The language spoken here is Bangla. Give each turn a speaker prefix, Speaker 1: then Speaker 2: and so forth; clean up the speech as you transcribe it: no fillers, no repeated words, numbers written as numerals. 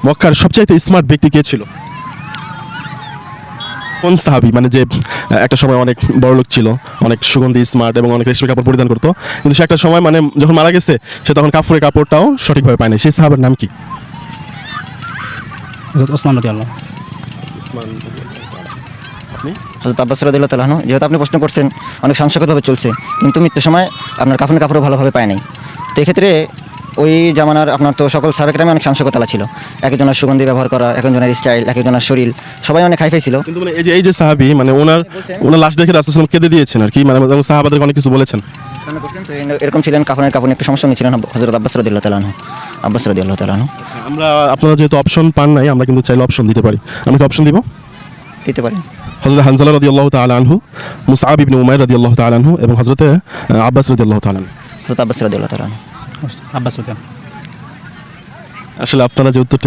Speaker 1: মক্কার সবচাইতে স্মার্ট ব্যক্তি কে ছিল? কোন সাহাবী, মানে যে একটা সময় অনেক বড় লোক ছিল, অনেক সুগন্ধি, স্মার্ট এবং অনেক রেশমি কাপড় পরিধান করতো, কিন্তু সে একটা সময় মানে যখন মারা গেছে সে তখন কাপড়টাও সঠিকভাবে পায় না, সেই সাহাবের নাম কি?
Speaker 2: ওসমান রাদিয়াল্লাহু।
Speaker 1: আপনি?
Speaker 3: হযরত আব্বাস রাদিয়াল্লাহু তাআলা আনহু। যেহেতু আপনি প্রশ্ন করছেন, অনেক সাংসকতভাবে চলছে, কিন্তু মৃত্যুর সময় আপনার কাফনের কাপড়ও ভালোভাবে পায় নাই। তো এক্ষেত্রে ওই জামানার আপনার তো সকল সাহাবায়ে অনেক সাংসকতালা ছিল। একজনের সুগন্ধি ব্যবহার করা, একজনের স্টাইল, একজনের শরীর, সবাই অনেক হাইফাই ছিল।
Speaker 1: কিন্তু মানে এই যে সাহাবী, মানে ওনার লাশ দেখে রাসূল সাল্লাল্লাহু আলাইহি ওয়াসাল্লাম কেঁদে দিয়েছেন আর কি, মানে সাহাবাদেরকে অনেক কিছু বলেছেন।
Speaker 3: তো এরকম ছিলেন, কাফনের কাপড় একটু সমস্যা নিয়েছিলেন হযরত আব্বাস রাদিয়াল্লাহু তাআলা আনহু। আব্বাস রাদিয়াল্লাহু তাআলা আনহু।
Speaker 1: আপনারা যেহেতু অপশন পান নাই, আমরা কিন্তু চাইলে অপশন দিতে পারি। আমরা কি অপশন দিব?
Speaker 3: দিতে পারেন।
Speaker 1: হযরত হানজালা রাদিয়াল্লাহু তাআলা আনহু, মুসআব ইবনে উমাইর রাদিয়াল্লাহু তাআলা আনহু এবং হযরত আব্বাস রাদিয়াল্লাহু তাআলা আনহু।
Speaker 3: হযরত আব্বাস রাদিয়াল্লাহু তাআলা আনহু।
Speaker 2: আব্বাস রাদিয়াল্লাহু।
Speaker 1: আসলে আপনারা যে উত্তর